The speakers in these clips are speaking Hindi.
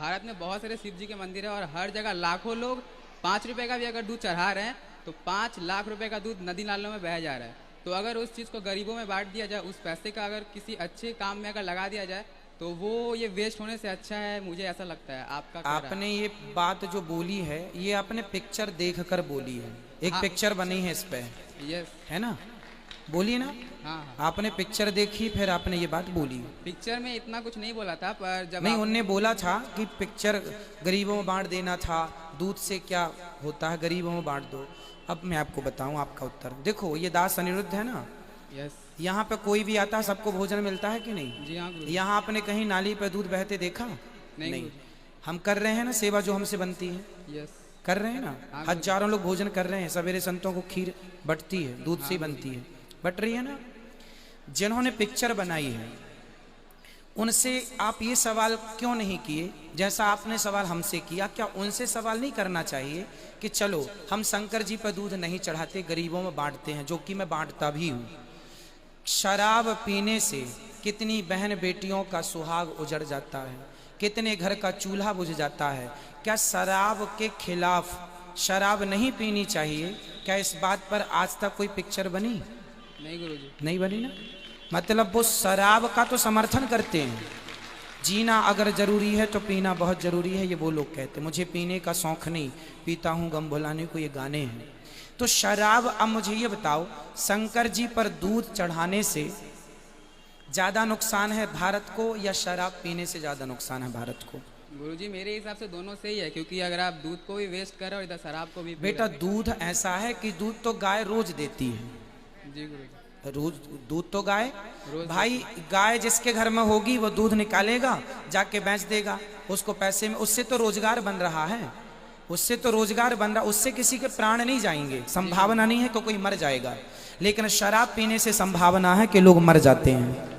भारत में बहुत सारे शिव जी के मंदिर है और हर जगह लाखों लोग 5 रुपए का भी अगर दूध चढ़ा रहे हैं तो 5 लाख रुपए का दूध नदी नालों में बह जा रहा है। तो अगर उस चीज़ को गरीबों में बांट दिया जाए, उस पैसे का अगर किसी अच्छे काम में अगर लगा दिया जाए तो वो ये वेस्ट होने से अच्छा है, मुझे ऐसा लगता है। आपका क्या राय है? आपने ये बात जो बोली है ये आपने पिक्चर देखकर बोली है। एक हाँ। पिक्चर बनी है इस पे, यस। है ना? बोली ना? हाँ हाँ। आपने पिक्चर देखी फिर आपने ये बात बोली। पिक्चर में इतना कुछ नहीं बोला था, पर जब नहीं, उनने बोला था कि पिक्चर गरीबों में बांट देना था, दूध से क्या होता है, गरीबों में बांट दो। अब मैं आपको बताऊं आपका उत्तर। देखो ये दास अनिरुद्ध है ना, यस। यहाँ पे कोई भी आता है सबको भोजन मिलता है कि नहीं? जी हाँ गुरुजी। यहाँ आपने कहीं नाली पे दूध बहते देखा? नहीं गुरुजी। हम कर रहे हैं ना सेवा जो हमसे बनती है, यस। कर रहे हैं ना। हाँ, हजारों लोग भोजन कर रहे हैं, सवेरे संतों को खीर बटती है, दूध से ही बनती है, बट रही है ना। जिन्होंने पिक्चर बनाई है उनसे आप ये सवाल क्यों नहीं किए जैसा आपने सवाल हमसे किया? क्या उनसे सवाल नहीं करना चाहिए कि चलो हम शंकर जी पर दूध नहीं चढ़ाते, गरीबों में बांटते हैं, जो कि मैं बांटता भी हूँ। शराब पीने से कितनी बहन बेटियों का सुहाग उजड़ जाता है, कितने घर का चूल्हा बुझ जाता है। क्या शराब के खिलाफ शराब नहीं पीनी चाहिए? क्या इस बात पर आज तक कोई पिक्चर बनी? नहीं गुरुजी। नहीं बनी ना। मतलब वो शराब का तो समर्थन करते हैं, जीना अगर जरूरी है तो पीना बहुत जरूरी है, ये वो लोग कहते हैं। मुझे पीने का शौक नहीं, पीता हूँ गम भुलाने को, ये गाने हैं। तो शराब, अब मुझे ये बताओ, शंकर जी पर दूध चढ़ाने से ज्यादा नुकसान है भारत को या शराब पीने से ज्यादा नुकसान है भारत को? गुरुजी मेरे हिसाब से दोनों सही है, क्योंकि अगर आप दूध को भी वेस्ट कर रहे हो इधर शराब को भी पी बेटा रहे दूध ऐसा है कि दूध तो गाय रोज देती है, हो। जी गुरुजी। रोज दूध तो गाय रोज भाई, गाय जिसके घर में होगी वो दूध निकालेगा, जाके बेच देगा, उसको पैसे में, उससे तो रोजगार बन रहा है, उससे तो रोजगार बन रहा, उससे किसी के प्राण नहीं जाएंगे। संभावना नहीं है कि कोई मर जाएगा, लेकिन शराब पीने से संभावना है कि लोग मर जाते हैं।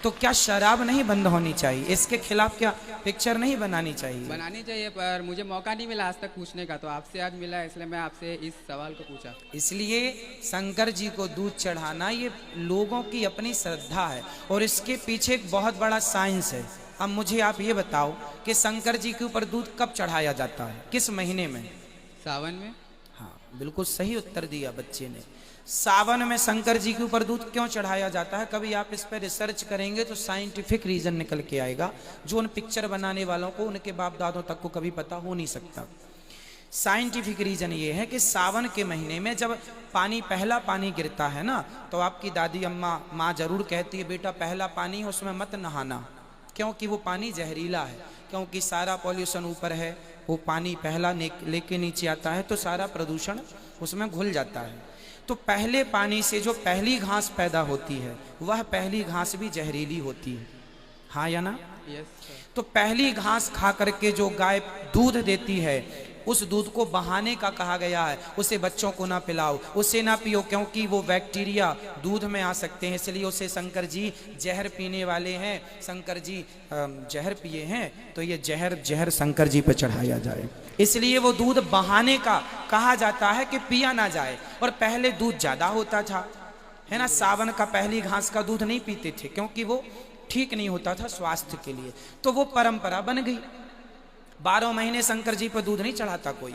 तो क्या शराब नहीं बंद होनी चाहिए? इसके खिलाफ क्या पिक्चर नहीं बनानी चाहिए? बनानी चाहिए, पर मुझे मौका नहीं मिला आज तक पूछने का, तो आपसे आज मिला, इसलिए मैं आपसे इस सवाल को पूछा। इसलिए शंकर जी को दूध चढ़ाना ये लोगों की अपनी श्रद्धा है और इसके पीछे एक बहुत बड़ा साइंस है। अब मुझे आप ये बताओ कि शंकर जी के ऊपर दूध कब चढ़ाया जाता है, किस महीने में? सावन में। हाँ, बिल्कुल सही उत्तर दिया बच्चे ने। सावन में शंकर जी के ऊपर दूध क्यों चढ़ाया जाता है? कभी आप इस पर रिसर्च करेंगे तो साइंटिफिक रीजन निकल के आएगा, जो उन पिक्चर बनाने वालों को, उनके बाप दादों तक को कभी पता हो नहीं सकता। साइंटिफिक रीजन ये है कि सावन के महीने में जब पानी, पहला पानी गिरता है ना, तो आपकी दादी अम्मा माँ जरूर कहती है बेटा पहला पानी है उसमें मत नहाना, क्योंकि वो पानी जहरीला है, क्योंकि सारा पॉल्यूशन ऊपर है, वो पानी पहला लेके नीचे आता है तो सारा प्रदूषण उसमें घुल जाता है। तो पहले पानी से जो पहली घास पैदा होती है वह पहली घास भी जहरीली होती है, हाँ या ना? Yes sir. तो पहली घास खा करके जो गाय दूध देती है उस दूध को बहाने का कहा गया है, उसे बच्चों को ना पिलाओ, उसे ना पियो, क्योंकि वो बैक्टीरिया दूध में आ सकते हैं, इसलिए उसे शंकर जी जहर पीने वाले हैं, शंकर जी जहर पिए हैं, तो ये जहर शंकर जी पर चढ़ाया जाए, इसलिए वो दूध बहाने का कहा जाता है कि पिया ना जाए। और पहले दूध ज्यादा होता था, है ना। सावन का पहली घास का दूध नहीं पीते थे क्योंकि वो ठीक नहीं होता था स्वास्थ्य के लिए, तो वो परंपरा बन गई। 12 महीने शंकर जी पर दूध नहीं चढ़ाता कोई,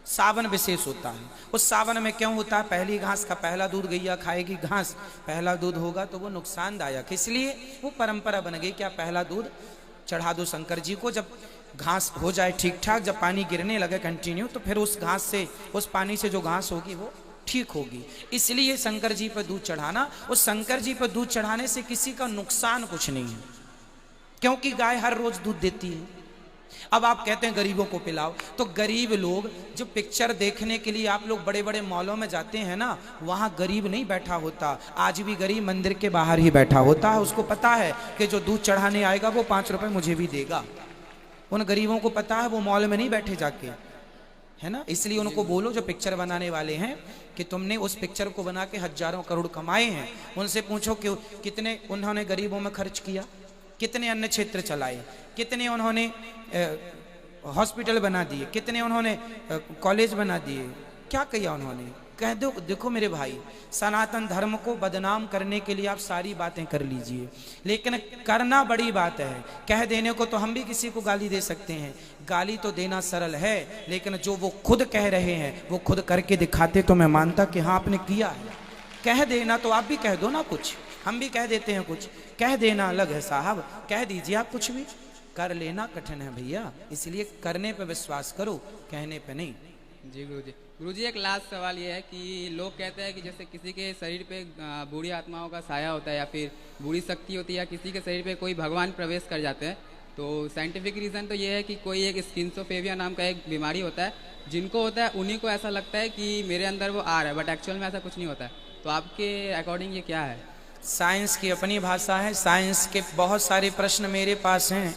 सावन विशेष होता है। उस सावन में क्यों होता है? पहली घास का पहला दूध गैया खाएगी, घास पहला दूध होगा तो वो नुकसानदायक, इसलिए वो परंपरा बन गई। क्या पहला दूध चढ़ा दो शंकर जी को, जब घास हो जाए ठीक ठाक, जब पानी गिरने लगे कंटिन्यू, तो फिर उस घास से, उस पानी से जो घास होगी वो ठीक होगी। इसलिए शंकर जी पर दूध चढ़ाना, उस शंकर जी पर दूध चढ़ाने से किसी का नुकसान कुछ नहीं है, क्योंकि गाय हर रोज दूध देती है। अब आप कहते हैं गरीबों को पिलाओ, तो गरीब लोग जो पिक्चर देखने के लिए आप लोग बड़े बड़े मॉलों में जाते हैं ना, वहां गरीब नहीं बैठा होता, आज भी गरीब मंदिर के बाहर ही बैठा होता है। उसको पता है कि जो दूध चढ़ाने आएगा वो 5 रुपए मुझे भी देगा। उन गरीबों को पता है वो मॉल में नहीं बैठे जाके, है ना। इसलिए उनको बोलो जो पिक्चर बनाने वाले हैं कि तुमने उस पिक्चर को बना के हजारों करोड़ कमाए हैं, उनसे पूछो कि कितने उन्होंने गरीबों में खर्च किया, कितने अन्य क्षेत्र चलाए, कितने उन्होंने हॉस्पिटल बना दिए, कितने उन्होंने कॉलेज बना दिए, क्या किया उन्होंने? कह दो, देखो मेरे भाई, सनातन धर्म को बदनाम करने के लिए आप सारी बातें कर लीजिए, लेकिन करना बड़ी बात है। कह देने को तो हम भी किसी को गाली दे सकते हैं, गाली तो देना सरल है, लेकिन जो वो खुद कह रहे हैं वो खुद करके दिखाते तो मैं मानता कि हाँ आपने किया है। कह देना तो आप भी कह दो ना, कुछ हम भी कह देते हैं, कुछ कह देना अलग है साहब, कह दीजिए आप कुछ भी, कर लेना कठिन है भैया, इसलिए करने पे विश्वास करो, कहने पे नहीं। जी गुरुजी एक लास्ट सवाल ये है कि लोग कहते हैं कि जैसे किसी के शरीर पे बूढ़ी आत्माओं का साया होता है या फिर बूढ़ी शक्ति होती है, या किसी के शरीर पे कोई भगवान प्रवेश कर जाते हैं, तो साइंटिफिक रीज़न तो ये है कि कोई एक स्किन्सोफेबिया नाम का एक बीमारी होता है, जिनको होता है उन्हीं को ऐसा लगता है कि मेरे अंदर वो आ रहा है, बट एक्चुअल में ऐसा कुछ नहीं होता है। तो आपके अकॉर्डिंग ये क्या है? साइंस की अपनी भाषा है, साइंस के बहुत सारे प्रश्न मेरे पास हैं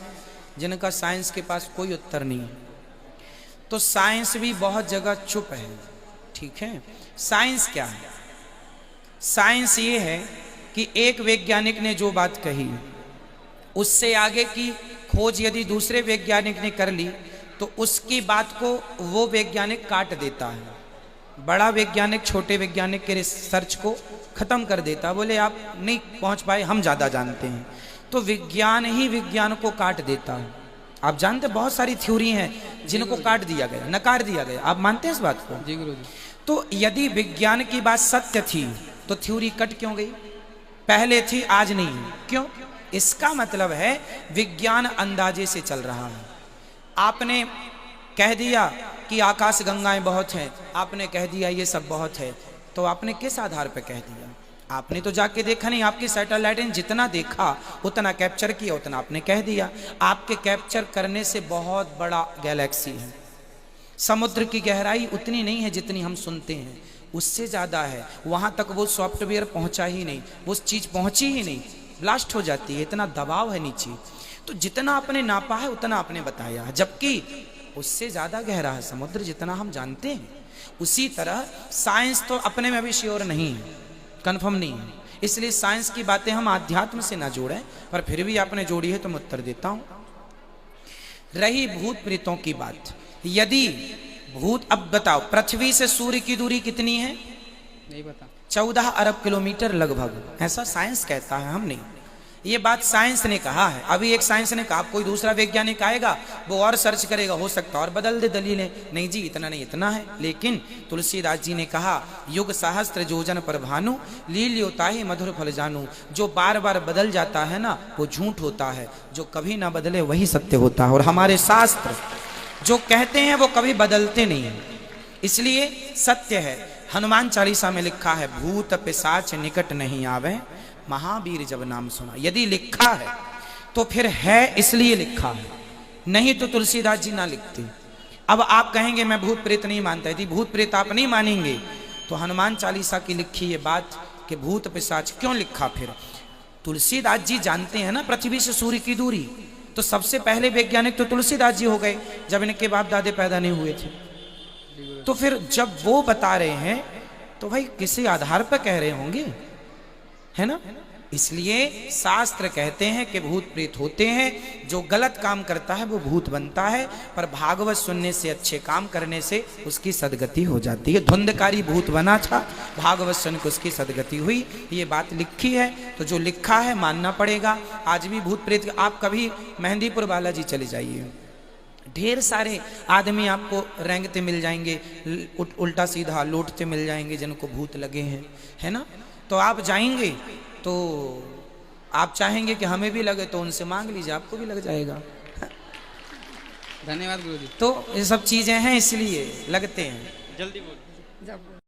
जिनका साइंस के पास कोई उत्तर नहीं है, तो साइंस भी बहुत जगह चुप है। ठीक है, साइंस क्या है? साइंस ये है कि एक वैज्ञानिक ने जो बात कही, उससे आगे की खोज यदि दूसरे वैज्ञानिक ने कर ली तो उसकी बात को वो वैज्ञानिक काट देता है। बड़ा वैज्ञानिक छोटे वैज्ञानिक के रिसर्च को खत्म कर देता, बोले आप नहीं पहुंच पाए, हम ज्यादा जानते हैं। तो विज्ञान ही विज्ञान को काट देता है। आप जानते बहुत सारी थ्योरी हैं जिनको काट दिया गया, नकार दिया गया, आप मानते हैं इस बात को? जी गुरुजी। तो यदि विज्ञान की बात सत्य थी तो थ्योरी कट क्यों गई? पहले थी आज नहीं, क्यों? इसका मतलब है विज्ञान अंदाजे से चल रहा है। आपने कह दिया कि आकाश गंगाएं बहुत हैं, आपने कह दिया ये सब बहुत है, तो आपने किस आधार पर कह दिया? आपने तो जाके देखा नहीं, आपकी सैटेलाइट ने जितना देखा उतना कैप्चर किया, उतना आपने कह दिया। आपके कैप्चर करने से बहुत बड़ा गैलेक्सी है, समुद्र की गहराई उतनी नहीं है जितनी हम सुनते हैं, उससे ज़्यादा है, वहाँ तक वो सॉफ्टवेयर पहुँचा ही नहीं, वो चीज़ पहुँची ही नहीं, ब्लास्ट हो जाती है, इतना दबाव है नीचे। तो जितना आपने नापा है उतना आपने बताया, जबकि उससे ज़्यादा गहरा है समुद्र जितना हम जानते हैं। उसी तरह साइंस तो अपने में भी श्योर नहीं है, कंफर्म नहीं है, इसलिए साइंस की बातें हम आध्यात्म से ना जोड़ें, पर फिर भी आपने जोड़ी है तो मैं उत्तर देता हूं। रही भूत प्रेतों की बात, यदि भूत, अब बताओ पृथ्वी से सूर्य की दूरी कितनी है? नहीं पता। 14 अरब किलोमीटर लगभग, ऐसा साइंस कहता है, हम नहीं। ये बात साइंस ने कहा है। अभी एक साइंस ने कहा, कोई दूसरा वैज्ञानिक आएगा वो और सर्च करेगा, हो सकता है और बदल दे दलीलें, नहीं जी इतना नहीं इतना है। लेकिन तुलसीदास जी ने कहा, युग सहस्त्र योजन पर भानु लील्योता ही मधुर फल जानू। जो बार बार बदल जाता है ना वो झूठ होता है, जो कभी ना बदले वही सत्य होता है। और हमारे शास्त्र जो कहते हैं वो कभी बदलते नहीं है, इसलिए सत्य है। हनुमान चालीसा में लिखा है, भूत पिशाच निकट नहीं आवे, महावीर जब नाम सुना। यदि लिखा है तो फिर है इसलिए लिखा है, नहीं तो तुलसीदास जी ना लिखते। अब आप कहेंगे मैं भूत प्रेत नहीं मानता, यदि भूत प्रेत आप नहीं मानेंगे तो हनुमान चालीसा की लिखी ये बात कि भूत पिशाच क्यों लिखा? फिर तुलसीदास जी जानते हैं ना पृथ्वी से सूर्य की दूरी, तो सबसे पहले वैज्ञानिक तो तुलसीदास जी हो गए जब इनके बाप दादे पैदा नहीं हुए थे। तो फिर जब वो बता रहे हैं तो भाई किसी आधार पर कह रहे होंगे, है ना? इसलिए शास्त्र कहते हैं कि भूत प्रेत होते हैं, जो गलत काम करता है वो भूत बनता है, पर भागवत सुनने से, अच्छे काम करने से उसकी सदगति हो जाती है। धुंधकारी भूत बना था, भागवत सुन के उसकी सदगति हुई। ये बात लिखी है तो जो लिखा है मानना पड़ेगा। आज भी भूत प्रेत, आप कभी मेहंदीपुर बालाजी चले जाइए, ढेर सारे आदमी आपको रेंगते मिल जाएंगे, उल्टा सीधा लौटते मिल जाएंगे जिनको भूत लगे हैं, है ना? तो आप जाएंगे तो आप चाहेंगे कि हमें भी लगे, तो उनसे मांग लीजिए, आपको भी लग जाएगा। धन्यवाद गुरुजी। तो ये सब चीजें हैं इसलिए लगते हैं। जल्दी बोल।